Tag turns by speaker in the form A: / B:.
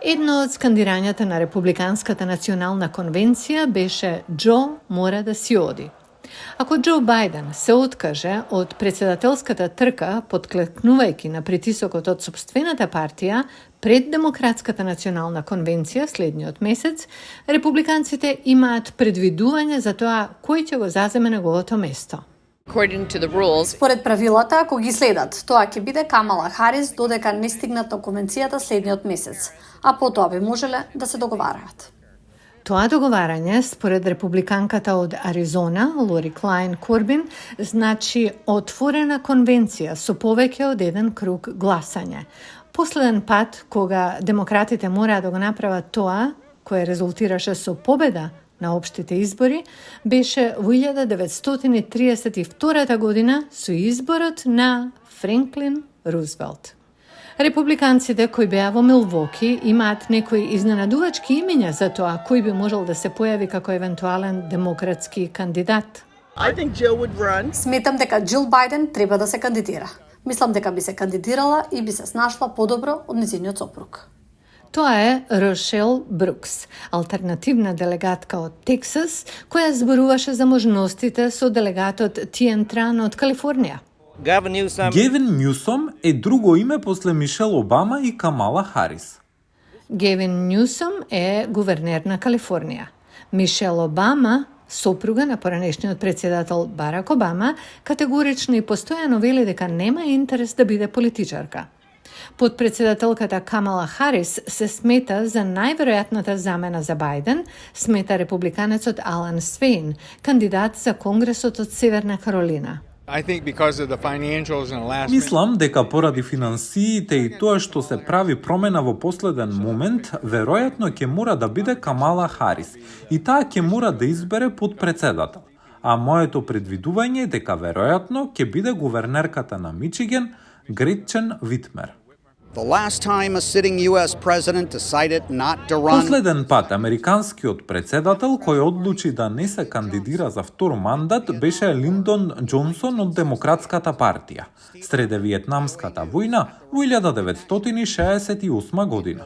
A: Едно од скандирањата на Републиканската национална конвенција беше Џо мора да си оди. Ако Џо Бајден се откаже од председателската трка, подклекнувајќи на притисокот од сопствената партија пред Демократската национална конвенција следниот месец, републиканците имаат предвидување за тоа кој ќе го заземе неговото место.
B: Според правилата, ако ги следат, тоа ќе биде Камала Харис додека не стигнат на конвенцијата следниот месец, а потоа би можеле да се договараат.
A: Тоа договарање, според републиканката од Аризона, Лори Клайн Корбин, значи отворена конвенција со повеќе од еден круг гласање. Последен пат, кога демократите мораа да го направат тоа, кое резултираше со победа на општите избори, беше во 1932 година со изборот на Франклин Рузвелт. Републиканците кои беа во Милвоки имаат некои изненадувачки имиња за тоа кој би можел да се појави како евентуален демократски кандидат.
B: Сметам дека Џил Бајден треба да се кандидира. Мислам дека би се кандидирала и би се снашла подобро од нејзиниот сопруг.
A: Тоа е Рошел Брукс, алтернативна делегатка од Тексас, која зборуваше за можностите со делегатот Тиен Тран од Калифорнија.
C: Гевин Њусом е друго име после Мишел Обама и Камала Харис.
A: Гевин Њусом е гувернер на Калифорнија. Мишел Обама, сопруга на поранешниот председател Барак Обама, категорично и постојано вели дека нема интерес да биде политичарка. Подпредседателката Камала Харис се смета за најверојатната замена за Бајден, смета републиканецот Алан Свейн, кандидат за Конгресот од Северна Каролина.
C: Мислам дека поради финансиите и тоа што се прави промена во последен момент, веројатно ќе мора да биде Камала Харис и таа ќе мора да избере подпредседател. А моето предвидување е дека веројатно ќе биде гувернерката на Мичиген, Гретчен Витмер. Последен пат американскиот председател кој одлучи да не се кандидира за втор мандат беше Линдон Џонсон од Демократската партија среде Виетнамската војна во 1968 година.